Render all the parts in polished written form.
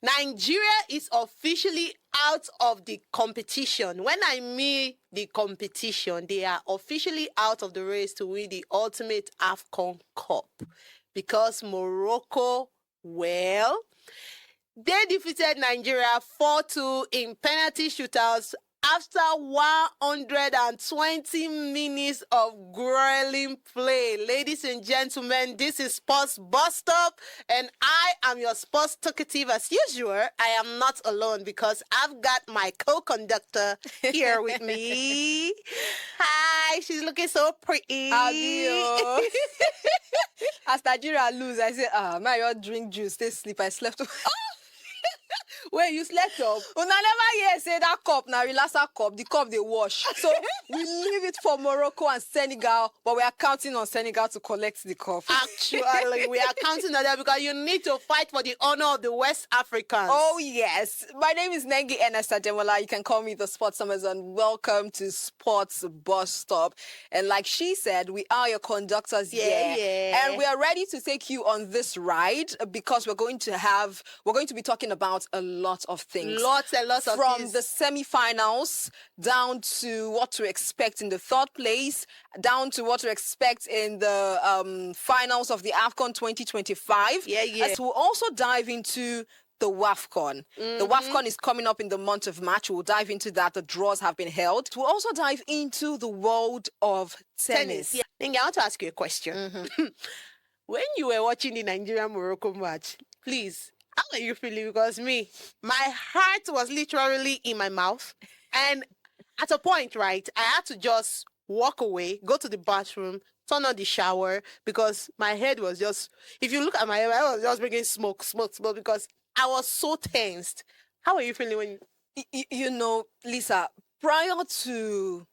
Nigeria is officially out of the competition. When I mean the competition, they are officially out of the race to win the ultimate AFCON Cup. Because Morocco, well, they defeated Nigeria 4-2 in penalty shootouts after 120 minutes of grueling play. Ladies and gentlemen, this is Sports Bus Stop, and I am your sports talkative as usual. I am not alone because I've got my co-conductor here with me. Hi, she's looking so pretty. How do you? As Nigeria lose, I say, my drink juice, stay sleep. I slept. Wait, you slept up? Una never hear say that cup, now relaxer cup, the cup they wash. So we leave it for Morocco and Senegal, but we are counting on Senegal to collect the cup. Actually, we are counting on that because you need to fight for the honor of the West Africans. Oh, yes. My name is Nengi Ernesta Demola. You can call me the Sports Amazon. Welcome to Sports Bus Stop. And like she said, we are your conductors here. Yeah. And we are ready to take you on this ride because we're going to be talking about a lot of things. Lots and lots of things. From the semi-finals down to what to expect in the third place, down to what to expect in the finals of the AFCON 2025. Yeah. As we'll also dive into the WAFCON. The WAFCON is coming up in the month of March. We'll dive into that. The draws have been held. We'll also dive into the world of tennis. Yeah. Nengi, I want to ask you a question. When you were watching the Nigeria-Morocco match, please, how are you feeling? Because my heart was literally in my mouth. And at a point, right, I had to just walk away, go to the bathroom, turn on the shower, because my head was just, if you look at my head, I was just bringing smoke, because I was so tensed. How are you feeling when you know, Lisa, prior to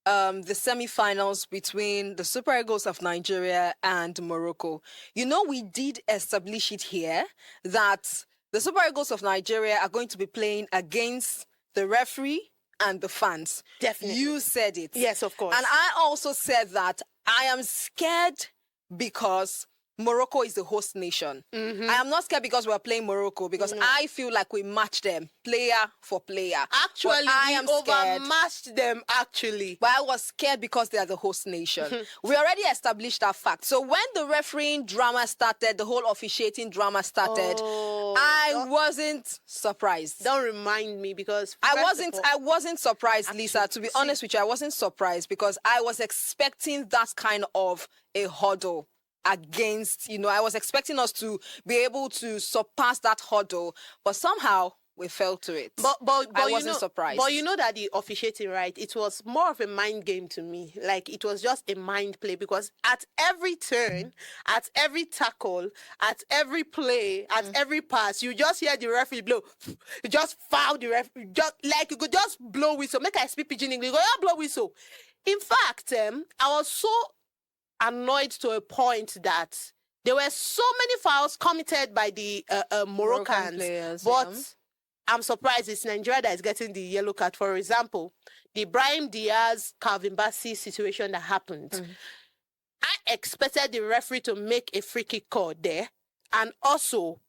the semi-finals between the Super Eagles of Nigeria and Morocco, you know, we did establish it here that the Super Eagles of Nigeria are going to be playing against the referee and the fans. Definitely. You said it. Yes, of course. And I also said that I am scared because Morocco is the host nation. I am not scared because we're playing Morocco, because I feel like we match them player for player. Actually, I am scared. overmatched them, actually. But I was scared because they are the host nation. We already established that fact. So when the refereeing drama started, the whole officiating drama started, I wasn't surprised. Don't remind me, because I wasn't surprised, actually, Lisa. To be honest with you, I wasn't surprised because I was expecting that kind of a hurdle against, I was expecting us to be able to surpass that hurdle, but somehow we fell to it. But I wasn't surprised. But you know that the officiating, right, it was more of a mind game to me. Like, it was just a mind play, because at every turn, at every tackle, at every play, at every pass, you just hear the referee blow. You just foul the referee. Just like, you could just blow whistle. Make I speak pidgin English. Go, yeah, blow whistle. In fact, I was so annoyed to a point that there were so many fouls committed by the Moroccans players, but I'm surprised it's Nigeria that is getting the yellow card. For example, the Brahim Diaz, Calvin Bassey situation that happened. I expected the referee to make a free kick call there, and also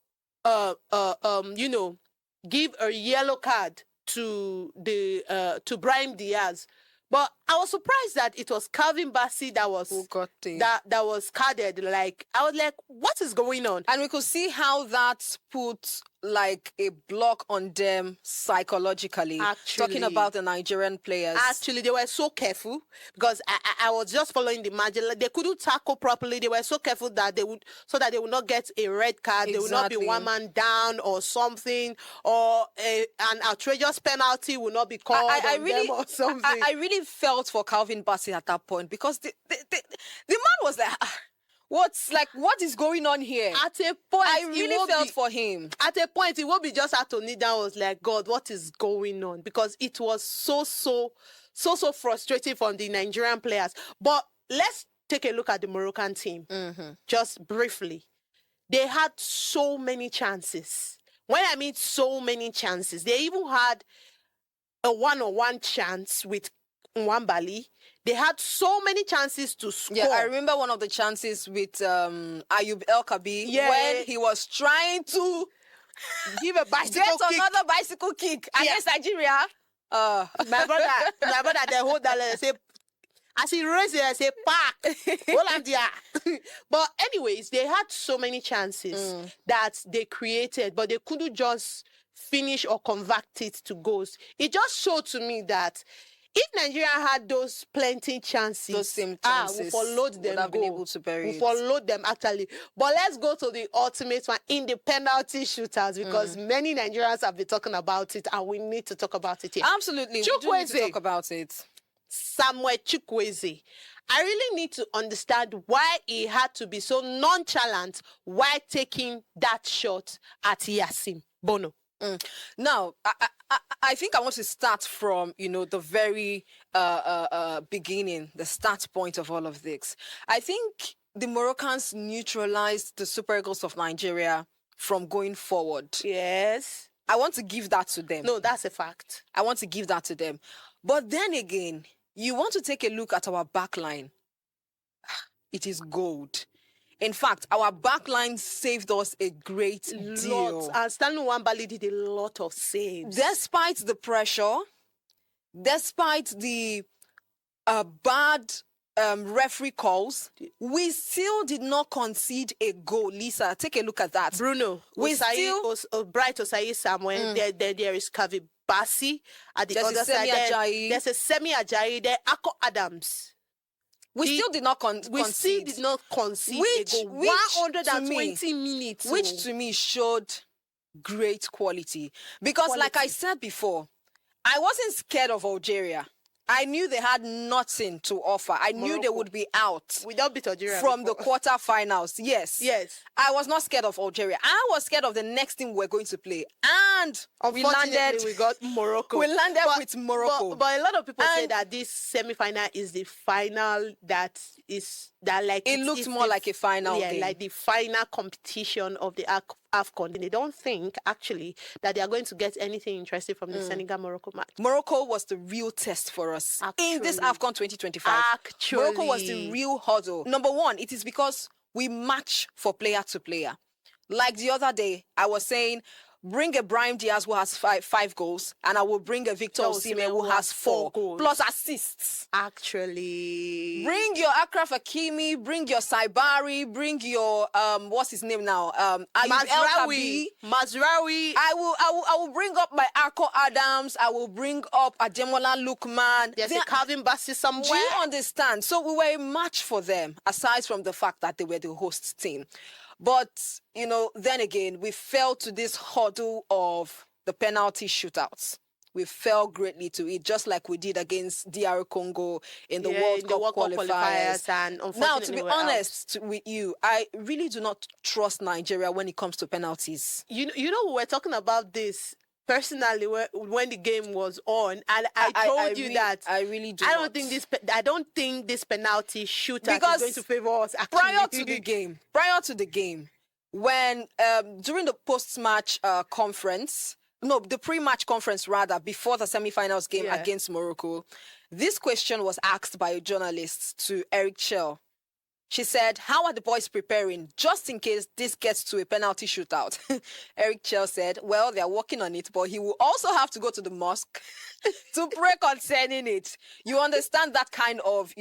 give a yellow card to the Brahim Diaz. But I was surprised that it was Calvin Bassey that was that was carded. Like, I was like, what is going on? And we could see how that put like a block on them psychologically. Actually, talking about the Nigerian players. Actually, they were so careful, because I was just following the margin. Like, they couldn't tackle properly. They were so careful that they would not get a red card. Exactly. They would not be one man down or something, or an outrageous penalty would not be called on them or something. I really felt for Calvin Bassey at that point, because the man was like, what is going on here? At a point, I really felt for him. At a point, it won't be just had to kneel down. Was like, God, what is going on? Because it was so frustrating from the Nigerian players. But let's take a look at the Moroccan team, just briefly. They had so many chances. When I mean so many chances, they even had a one-on-one chance with Nwambali. They had so many chances to score. Yeah, I remember one of the chances with Ayub El Kabi when he was trying to Give a bicycle Get kick. another bicycle kick against Nigeria. My brother, they hold that leg, say, as he raised it, I say, park. Hollandia. But anyways, they had so many chances that they created, but they couldn't just finish or convert it to goals. It just showed to me that if Nigeria had those plenty chances, Those same we chances followed would them have been go. able to bury We it. followed them actually. But let's go to the ultimate one in the penalty shootouts because many Nigerians have been talking about it and we need to talk about it here. Absolutely. We do need to Chukwueze. talk about it. Samuel Chukwueze. I really need to understand why he had to be so nonchalant while taking that shot at Yasim Bono. Now, I think I want to start from, the very beginning, the start point of all of this. I think the Moroccans neutralized the Super Eagles of Nigeria from going forward. Yes. I want to give that to them. No, that's a fact. I want to give that to them. But then again, you want to take a look at our backline. It is gold. In fact, our backline saved us a great deal. And Stanley Nwabali did a lot of saves. Despite the pressure, despite the bad referee calls, we still did not concede a goal. Lisa, take a look at that. Bruno, We Bright Osayi Samuel, there is Kavi Bassi at the other side. There's a Semi Ajayi there, Ako Adams. We still did not concede. We still did not concede Which- a goal. which 120 minutes. Which to me showed great quality. Because like I said before, I wasn't scared of Algeria. I knew they had nothing to offer. I knew they Morocco. would be out Without beat Algeria from before. the quarterfinals. Yes. Yes. I was not scared of Algeria. I was scared of the next team we're going to play. And we Unfortunately, we got Morocco. We landed with Morocco. But a lot of people say And- that this semi-final is the final It looked more like a final game. like the final competition of the AFCON. They don't think actually that they are going to get anything interesting from the Senegal-Morocco match. Morocco was the real test for us in this Actually. AFCON 2025. Morocco was the real hurdle. Number one, it is because we match for player to player. Like the other day, I was saying, bring a Brahim Diaz who has five goals, and I will bring a Victor Osimhen who has 4 goals. plus assists. Actually, Bring your Akraf Hakimi, bring your Saibari, bring your what's his name now? Ayub El Kabi. Mazraoui. I will bring up my Arco Adams. I will bring up Ademola Lookman. There's a Calvin Bassey somewhere. Do you understand? So we were a match for them, aside from the fact that they were the host team. But, then again, we fell to this hurdle of the penalty shootouts. We fell greatly to it, just like we did against DR Congo in the World Cup qualifiers. And Now, to be unfortunately, we're honest with you, I really do not trust Nigeria when it comes to penalties. we were talking about this personally when the game was on, and I told you that I really do. I not. don't think this penalty shootout Because is going to favor us. Actually. prior to the game, when during the post-match conference, no, the pre-match conference rather, before the semi-finals game against Morocco, this question was asked by a journalist to Eric Chell. She said, how are the boys preparing just in case this gets to a penalty shootout? Eric Chell said, well, they're working on it, but he will also have to go to the mosque to pray concerning it. You understand that kind of,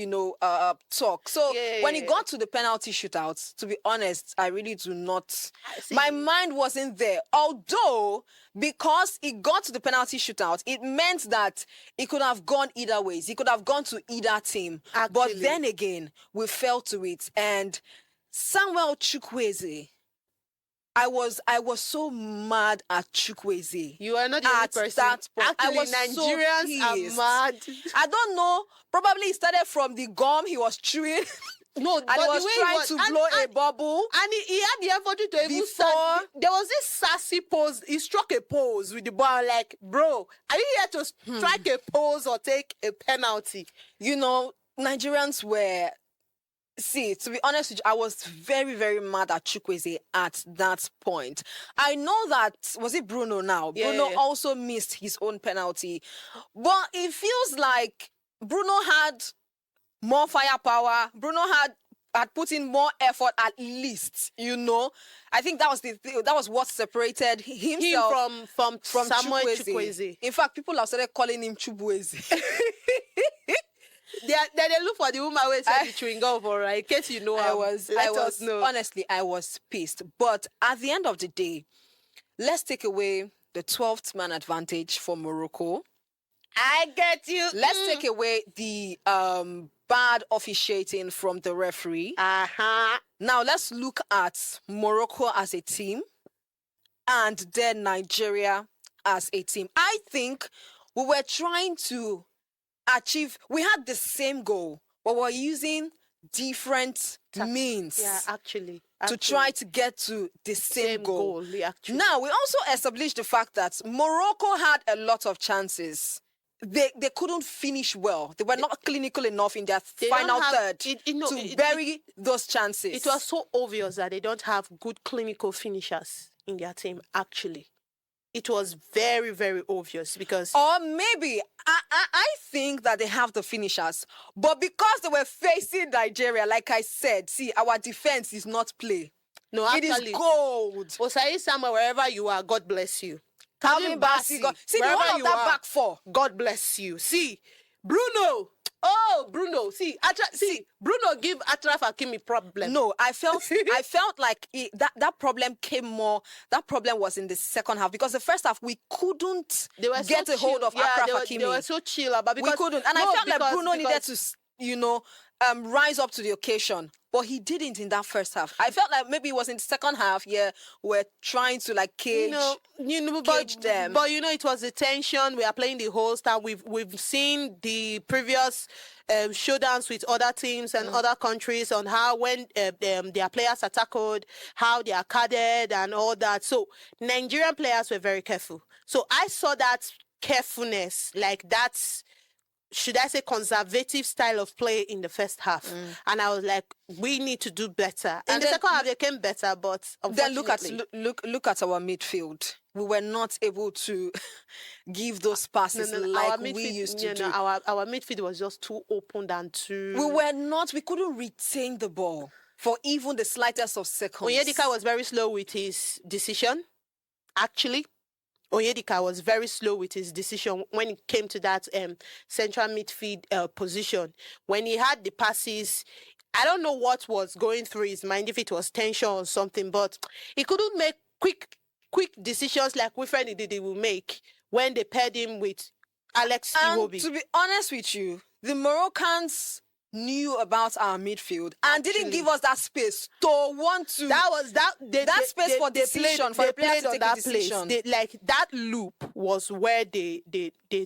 talk. So when it got to the penalty shootouts, to be honest, I really do not. My mind wasn't there. Although, because it got to the penalty shootout, it meant that it could have gone either ways. It could have gone to either team. Actually. But then again, we fell to it. And Samuel Chukwueze, I was so mad at Chukwueze. You are not the only person. I was Nigerians so are pissed. mad. I don't know. Probably it started from the gum he was chewing. No, and he was trying to blow a bubble. And he had the effort to even start. There was this sassy pose. He struck a pose with the ball. Like, bro, are you here to strike a pose or take a penalty? Nigerians were... See, to be honest with you, I was very, very mad at Chukwueze at that point. I know that, was it Bruno now? Yeah. Bruno also missed his own penalty. But it feels like Bruno had more firepower. Bruno had had put in more effort at least, you know. I think that was that was what separated himself from Samuel Chukwueze. Chukwueze. In fact, people have started calling him Chukwueze. They look for the woman who said the chewing gum for, right? In case you know, let us know. Honestly, I was pissed. But at the end of the day, let's take away the 12th man advantage for Morocco. I get you. Let's take away the bad officiating from the referee. Now let's look at Morocco as a team and then Nigeria as a team. I think we were trying to we had the same goal, but we're using different means. Yeah, actually. To try to get to the same goal. Actually. Now, we also established the fact that Morocco had a lot of chances. They couldn't finish well. They were not clinical enough in their final third to bury those chances. It was so obvious that they don't have good clinical finishers in their team, actually. It was very, very obvious because... Or maybe, I think that they have the finishers, but because they were facing Nigeria, like I said, see, our defense is not play. No, actually... It is gold. Osai Sama, wherever you are, God bless you. Calvin Bassey, see, the whole of that back four. God bless you. See, Bruno... Oh, Bruno, see, Bruno give Achraf Hakimi problem. No, I felt like that problem that problem was in the second half because the first half we couldn't get a hold of Achraf Hakimi. They were so chill about because we couldn't. And I felt like Bruno needed to, rise up to the occasion. But he didn't in that first half. I felt like maybe it was in the second half, we're trying to like cage them. But it was the tension. We are playing the whole time. We've seen the previous showdowns with other teams and other countries on how when their players are tackled, how they are carded and all that. So Nigerian players were very careful. So I saw that carefulness, like that's, should I say, conservative style of play in the first half. And I was like, we need to do better. In the second half, they came better, but unfortunately... Then look at our midfield. We were not able to give those passes like we used to do. Our midfield was just too open and too... We couldn't retain the ball for even the slightest of seconds. Onyedika was very slow with his decision, actually. Onyedika was very slow with his decision when it came to that central midfield position. When he had the passes, I don't know what was going through his mind, if it was tension or something, but he couldn't make quick decisions like Wilfred Ndidi will make when they paired him with Alex Iwobi. To be honest with you, the Moroccans knew about our midfield and didn't give us that space to want to. That space for decision for the players to take a decision. That loop was where they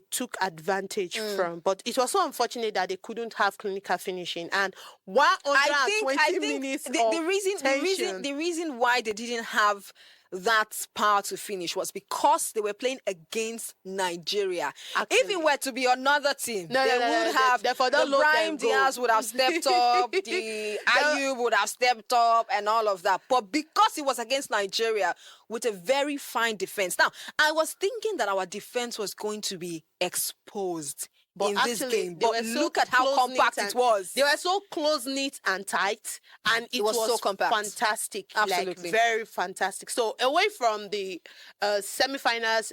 took advantage from. But it was so unfortunate that they couldn't have clinical finishing. And 120 minutes the reason why they didn't have that power to finish was because they were playing against Nigeria. Actually. If it were to be another team, the Brahim Diaz would have stepped up, the Ayub would have stepped up and all of that. But because it was against Nigeria with a very fine defense. Now, I was thinking that our defense was going to be exposed in this game. But look at how compact it was. They were so close-knit and tight, and it was so compact. Fantastic. Absolutely. Like, very fantastic. So, away from the semi-finals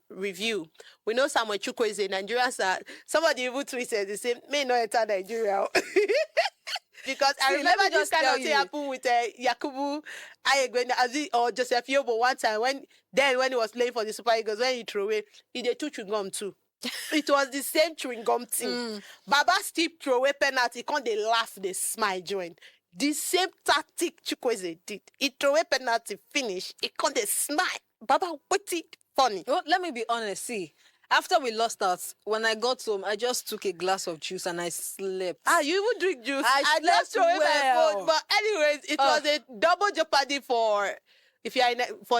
review, we know Samuel Chukwueze, Nigerians are... Somebody even tweeted the same, may not enter Nigeria. Because I remember this kind of thing happened with Yakubu Ayegwene or Joseph Yobo one time when he was playing for the Super Eagles, when he threw away, he did two chewing gum too. It was the same chewing gum team. Baba Steve threw away penalty, can't they laugh, they smile join. The same tactic Chukwueze did. He threw away penalty, finish, he can't they smile. Baba, what it funny? Well, let me be honest, see. After we lost out, when I got home, I just took a glass of juice and I slept. You even drink juice? I just threw away my phone. But anyways, it was a double jeopardy for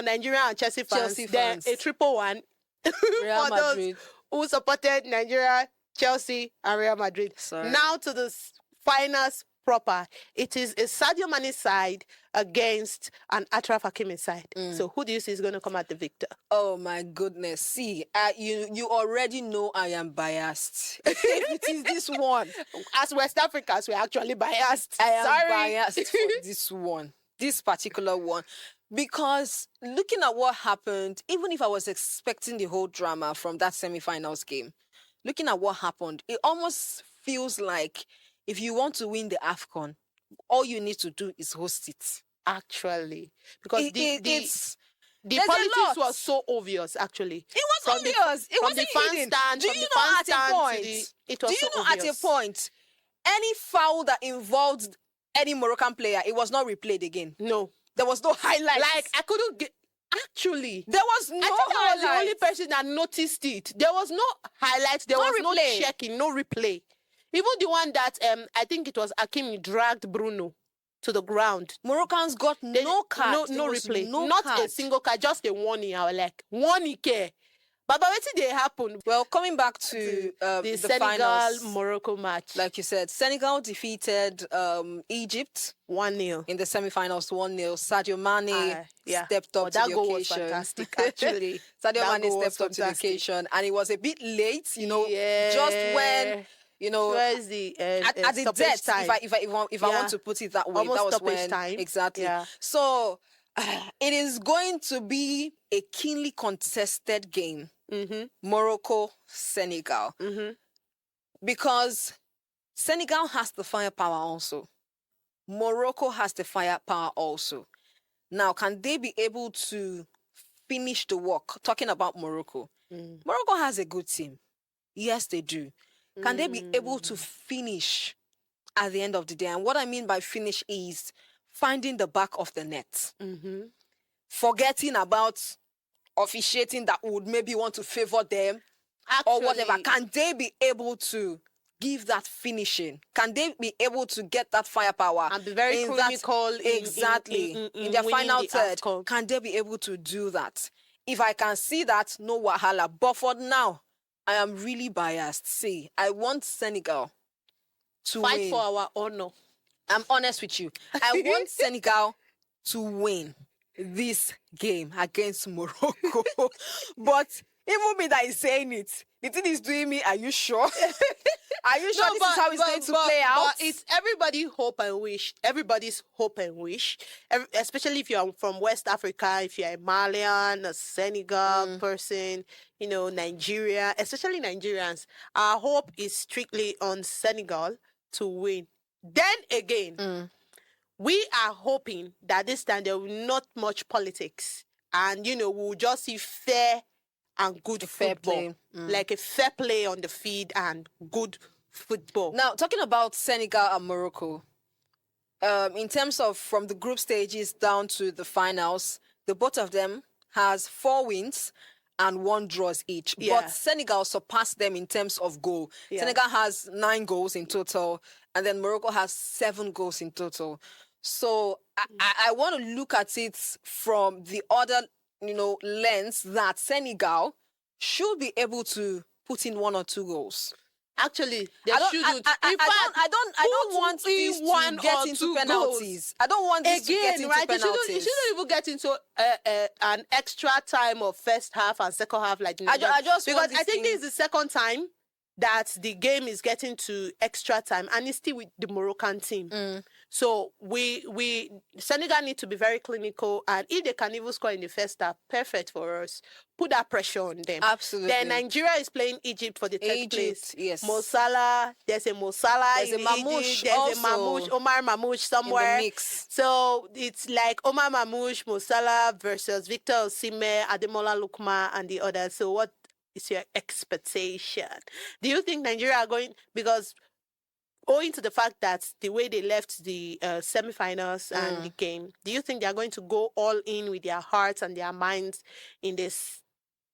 Nigeria and Chelsea fans. Then a 3-1 Real for Madrid. Those who supported Nigeria, Chelsea, and Real Madrid. Sorry. Now to the finals proper. It is a Sadio Mane side against an Achraf Hakimi side. So who do you see is going to come out the victor? Oh my goodness. See, you already know I am biased. If it is this one, As West Africans, we're actually biased. I am Sorry. biased for this one, this particular one. Because looking at what happened, even if I was expecting the whole drama from that semi-finals game, looking at what happened, it almost feels like if you want to win the AFCON, all you need to do is host it. Actually, because It's the there's a politics lot. was so obvious. Actually, It was From the- obvious. It from wasn't the fan hidden. stand, Do from you the know fan at a stand to point? it was Do you so know at a obvious. point, any foul that involved any Moroccan player, it was not replayed again. No, There was no highlights. like I couldn't get. Actually, there was no I think I was the only highlights. person that noticed it. There was no highlights. There No was no replay. checking, no replay. Even the one that I think it was Hakimi dragged Bruno to the ground. Moroccans got They- no card. no There was replay, no not card. a single card, just a warning. I was like, warning care. But what did they happen? Well, coming back to The the Senegal finals, Morocco match, like you said, Senegal defeated Egypt 1-0. in the semi-finals 1-0. Sadio Mane stepped up to that the goal was occasion. fantastic. Actually, Sadio That Mane goal was stepped up to the fantastic. occasion, and it was a bit late, just when Where's the at the stoppage death, time? if I want to put it that way, Almost that was stoppage when time. exactly. Yeah. So it is going to be a keenly contested game, Morocco Senegal, because Senegal has the firepower also. Morocco has the firepower also. Now, can they be able to finish the work? Talking about Morocco, Morocco has a good team. Yes, they do. Can they be able to finish at the end of the day? And what I mean by finish is finding the back of the net. Forgetting about officiating that would maybe want to favor them or whatever. Can they be able to give that finishing? Can they be able to get that firepower and be very in that- clinical exactly in their winning final the third? AFCON? Can they be able to do that? If I can see that, no wahala. But for now, I am really biased. See, I want Senegal to Fight win. for our honor. I'm honest with you. I want Senegal to win this game against Morocco. But even me that is saying it, the thing is doing me, are you sure? Are you sure this is how it's going to play out? But it's everybody's hope and wish. Everybody's hope and wish. Especially if you're from West Africa, if you're a Malian, a Senegal person, Nigeria, especially Nigerians. Our hope is strictly on Senegal to win. Then again, we are hoping that this time there will not much politics. And, we'll just see fair and good fair football. play. Like a fair play on the field and good football. Now, talking about Senegal and Morocco, in terms of from the group stages down to the finals, the both of them has 4 wins and 1 draws each. Yeah. But Senegal surpassed them in terms of goal. Yeah. Senegal has 9 goals in total, and then Morocco has 7 goals in total. So I want to look at it from the other, lens that Senegal should be able to put in 1 or 2 goals. Actually, they I don't, shouldn't. I don't want this to one get or into two penalties. I don't want this to get Again, into right? penalties. It shouldn't even get into an extra time of first half and second half like I just because want this I think thing- this is the second time that the game is getting to extra time, and it's still with the Moroccan team. So we Senegal need to be very clinical, and if they can even score in the first half, perfect for us. Put that pressure on them. Absolutely. Then Nigeria is playing Egypt for the third Egypt, place. yes. Mo Salah, there's a Mo Salah There's a in Mamouche Egypt. There's a also Mamouche, Omar Mamouche somewhere. mix. So it's like Omar Mamouche, Mo Salah versus Victor Osimhen, Ademola Lookman, and the others. So what is your expectation? Do you think Nigeria are going, because owing to the fact that the way they left the semi-finals and the game, do you think they are going to go all in with their hearts and their minds in this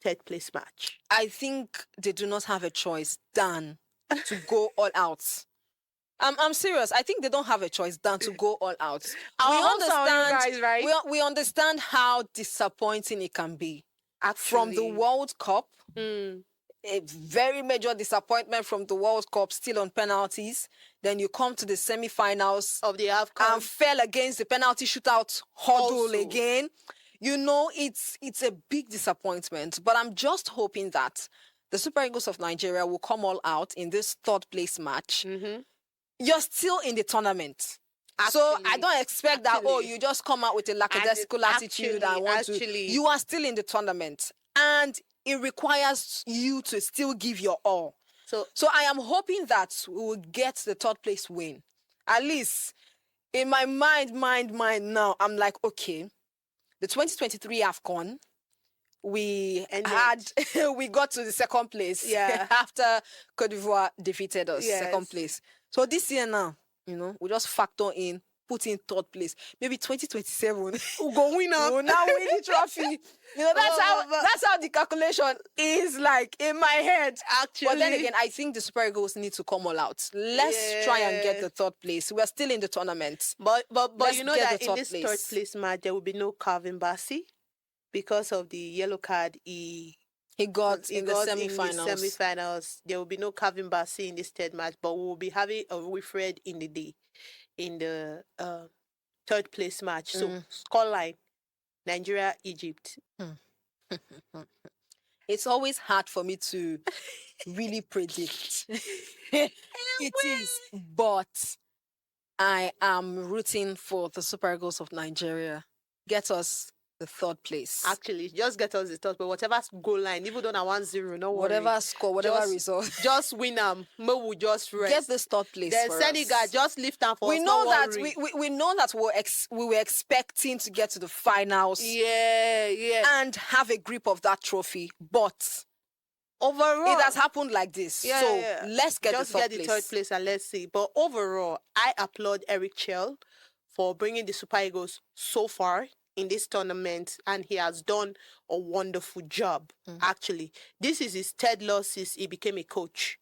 third place match? I think they do not have a choice than to go all out. I'm serious. I think they don't have a choice than to go all out. Our hopes are on you guys, right? We understand how disappointing it can be. From the Actually. World Cup, a very major disappointment from the World Cup, still on penalties. Then you come to the semi-finals of the AFCON and fell against the penalty shootout hurdle Also. again. It's a big disappointment. But I'm just hoping that the Super Eagles of Nigeria will come all out in this third place match. You're still in the tournament. So I don't expect that, you just come out with a lackadaisical attitude and want to. You are still in the tournament. And it requires you to still give your all. So I am hoping that we will get the third place win. At least in my mind now, I'm like, okay, the 2023 AFCON, we got to the second place after Cote d'Ivoire defeated us, second place. So this year now, we just factor in, put in third place. Maybe 2027, we'll go win up. We'll now win the trophy. That's how the calculation is like in my head. Actually. But then again, I think the Super Eagles need to come all out. Let's try and get the third place. We're still in the tournament. But you know that in this third place match, there will be no Calvin Bassey because of the yellow card he got in the semi-finals. There will be no Calvin Bassey in this third match, but we will be having a Wilfred in the third place match. So scoreline, Nigeria, Egypt. It's always hard for me to really predict. It is, but I am rooting for the Super Eagles of Nigeria. Get us the third place. Actually, just get us the third, but whatever goal line, even though na 1-0, no worry. Whatever score, whatever result. Just win them. Mo will just rest. Get this third place. Then for Senegal, us. just lift them for we us. Know no that worry. we know that we were expecting to get to the finals. Yeah. And have a grip of that trophy. But overall, it has happened like this. Let's get just the third get the place. third place and let's see. But overall, I applaud Eric Chell for bringing the Super Eagles so far in this tournament, and he has done a wonderful job. Actually, this is his third loss since he became a coach,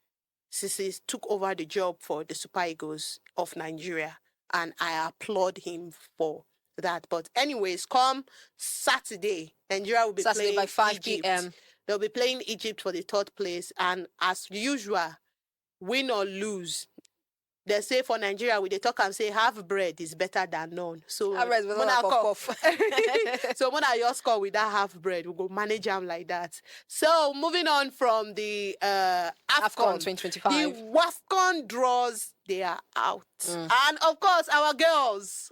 since he took over the job for the Super Eagles of Nigeria, and I applaud him for that. But anyways, come Saturday, Nigeria will be playing by 5 Egypt. p.m. They'll be playing Egypt for the third place, and as usual, win or lose, they say for Nigeria, we they talk and say half bread is better than none. So so when I just score with that half bread, we go manage them like that. So moving on from the AFCON 2025, the WAFCON draws, they are out, and of course our girls.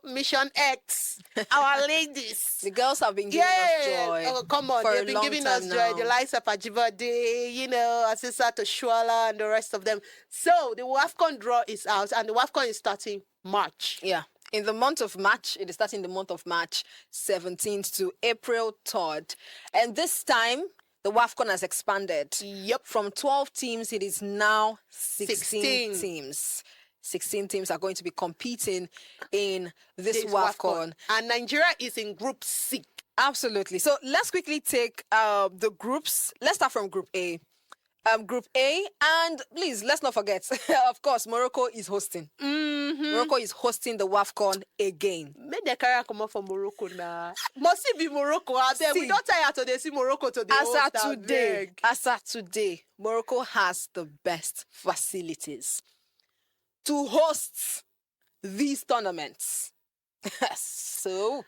Mission X, our ladies. The girls have been giving us joy. Oh, come on. They've been giving us joy. The likes of Ajibade, Asisa Toshuala, and the rest of them. So the WAFCON draw is out, and the WAFCON is starting March. Yeah. In the month of March, it is starting the month of March 17th to April 3rd. And this time, the WAFCON has expanded. Yep. From 12 teams, it is now 16 teams. 16 teams are going to be competing in this WAFCON. And Nigeria is in Group C. Absolutely. So let's quickly take the groups. Let's start from Group A. Group A, and please, let's not forget, of course, Morocco is hosting. Morocco is hosting the WAFCON again. Make the carrier come up from Morocco now. Must it be Morocco? We don't tire today. See Morocco today. As at today, Morocco has the best facilities to host these tournaments. So,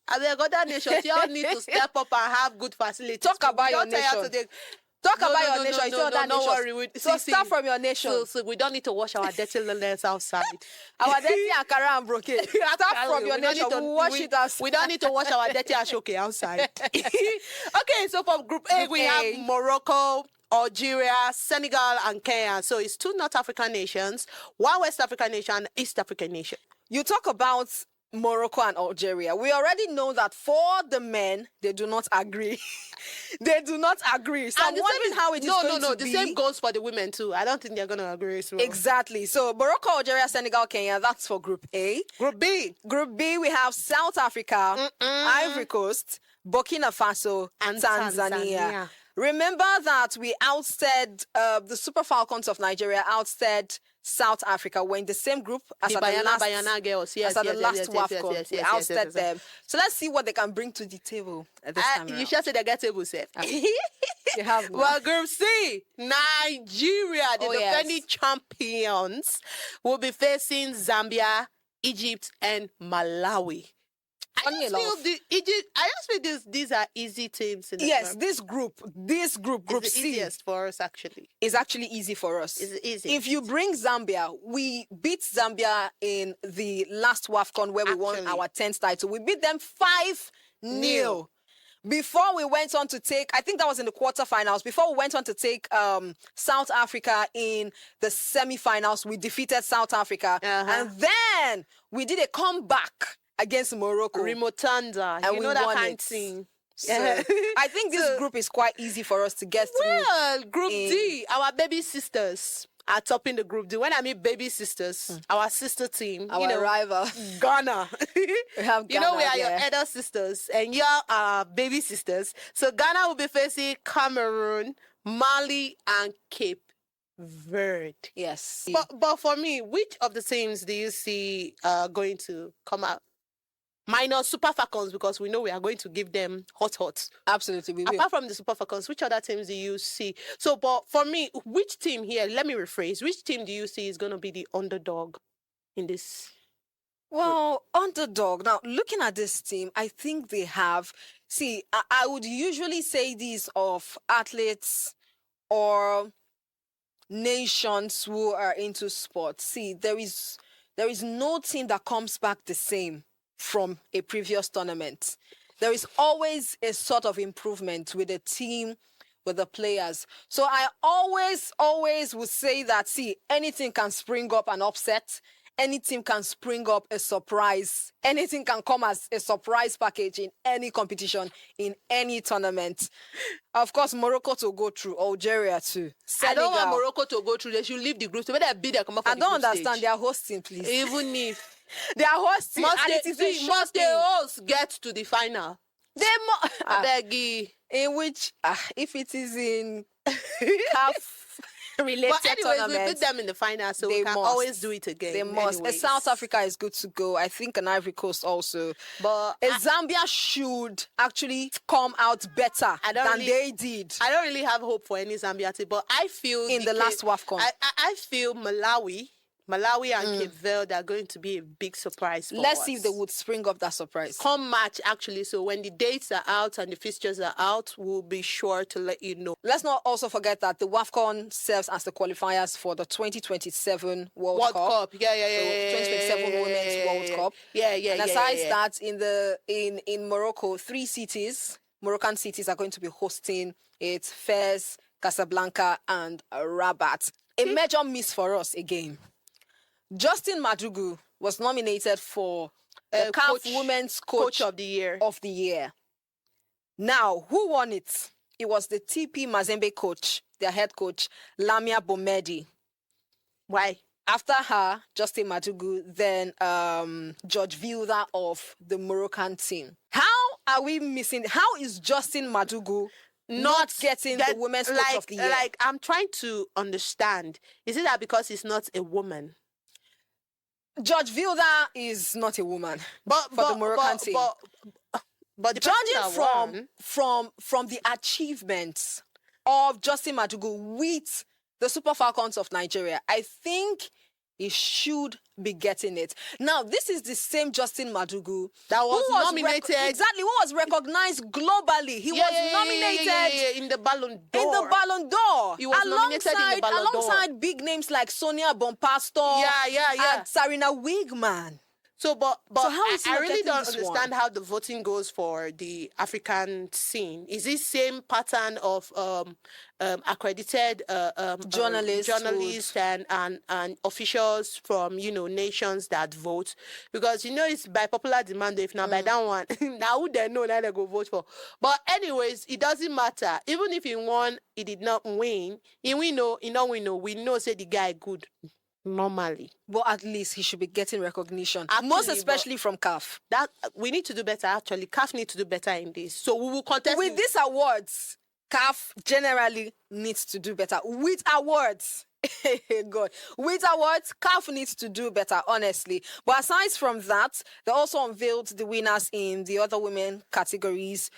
I mean, other nations, you all need to step up and have good facilities. Talk about your nation. Talk about your nation. Don't worry. Start from your nation. So we don't need to wash our dirty linens outside. Our dirty Ankara and brocade. Start from your nation. We wash it outside. We don't need to wash our dirty Ashoke outside. Okay, so for Group A, we have Morocco, Algeria, Senegal, and Kenya. So it's 2 North African nations, 1 West African nation, and East African nation. You talk about Morocco and Algeria. We already know that for the men, they do not agree. They do not agree. So I'm wondering how it is going to be. The same goes for the women too. I don't think they're going to agree. So. Exactly. So Morocco, Algeria, Senegal, Kenya, that's for Group A. Group B. Group B, we have South Africa, Ivory Coast, Burkina Faso, and Tanzania. Remember that we ousted, the Super Falcons of Nigeria ousted South Africa were in the same group as The at the last Bayana girls. Yes, as at the yes, last yes, yes, WAFCON. yes, We yes, yes, ousted yes, yes. them. So let's see what they can bring to the table at this time You around. should say they get table set. You have now. Well, Group C, Nigeria, the Oh, defending yes. champions, will be facing Zambia, Egypt, and Malawi. Funny I enough. just feel these are easy teams. In the Yes, tournament. this group, Group It's the C, easiest for us actually. is actually easy for us. It's the easiest. If you bring Zambia, we beat Zambia in the last WAFCON where we won Actually. our 10th title. We beat them 5-0. Before we went on to take, I think that was in the quarterfinals, before we went on to take South Africa in the semifinals, we defeated South Africa. And then we did a comeback against Morocco. Remotanda, And you we know that won kind it. of thing. So I think this group is quite easy for us to get through. Well, Group D, our baby sisters are topping the Group D. When I mean baby sisters, our sister team, Our rival. Ghana. We have You know, Ghana we are your there. elder sisters and you're our baby sisters. So Ghana will be facing Cameroon, Mali, and Cape Verde. Yes. But for me, which of the teams do you see going to come out? Minus Super Falcons, because we know we are going to give them hot. Absolutely, we will. Apart from the Super Falcons, which other teams do you see? So, but for me, which team here, let me rephrase, which team do you see is going to be the underdog in this? Well, underdog. Now, looking at this team, I think they have. See, I would usually say these of athletes or nations who are into sports. See, there is no team that comes back the same from a previous tournament. There is always a sort of improvement with the team, with the players. So I always would say that, see, anything can spring up an upset. Any team can spring up a surprise. Anything can come as a surprise package in any competition, in any tournament. Of course, Morocco to go through, Algeria too. I don't want Senegal. Morocco to go through. They should leave the group. So when they beat, they come up. I don't understand. They are hosting, please. Even if They are hosting. must and they, it is a see, must shocking. they host get to the final? They I beg you. in which, if it is in CAF related But anyways, we tournaments, beat them in the final, so we they can must. always do it again. they must. Anyways. South Africa is good to go. I think an Ivory Coast also. But Zambia should actually come out better I don't than really- they did. I don't really have hope for any Zambia team, but I feel In the last WAFCON. I feel Malawi and Cape Verde are going to be a big surprise for Let's us. see if they would spring up that surprise. Come March, actually. So when the dates are out and the fixtures are out, we'll be sure to let you know. Let's not also forget that the WAFCON serves as the qualifiers for the 2027 World Cup. Yeah. 2027 Women's World Cup. Yeah. And aside that, in Morocco, 3 cities, Moroccan cities, are going to be hosting it: Fez, Casablanca, and Rabat. A major miss for us again. Justin Madugu was nominated for the CAF Women's Coach of the Year. of the Year. Now, who won it? It was the TP Mazembe coach, their head coach, Lamia Bomedi. Why? After her, Justin Madugu, then George Vilda of the Moroccan team. How are we missing? How is Justin Madugu not getting the Women's Coach of the Year? Like, I'm trying to understand. Is it that because he's not a woman? Judge Vilda is not a woman But for the Moroccan team. But the person Judging that won- from the achievements of Justin Madugu with the Super Falcons of Nigeria, I think he should be getting it. Now, this is the same Justin Madugu That was who nominated. exactly, who was recognized globally. He was nominated in the Ballon d'Or. in the Ballon d'Or. He was nominated in the Ballon d'Or. Alongside big names like Sonia Bonpastor Yeah. and Sarina Wigman. So, but So how is he I not really getting don't this understand one? how the voting goes for the African scene. Is this same pattern of accredited journalists and officials from nations that vote? Because it's by popular demand. If not by that one, now who they know that they go vote for. But anyways, it doesn't matter. Even if he won, he did not win. We know, we know say the guy good. Normally, But at least he should be getting recognition. Actually, Most especially from CAF. that we need to do better. Actually, CAF need to do better in this. So we will contest With these awards, CAF generally needs to do better. With awards, God. With awards, CAF needs to do better, honestly. But aside from that, they also unveiled the winners in the other women categories.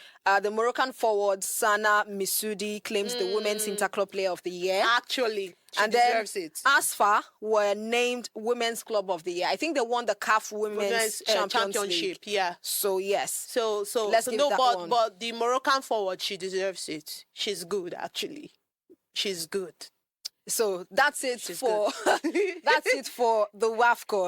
The Moroccan forward Sana Missoudi claims the Women's Interclub Player of the Year. Actually, she And then deserves it. ASFA were named Women's Club of the Year. I think they won the CAF Women's Champions League. Yeah. So yes. So Let's give that one. but the Moroccan forward, she deserves it. She's good, actually. She's good. So that's it She's for good. that's it for the WAFCON.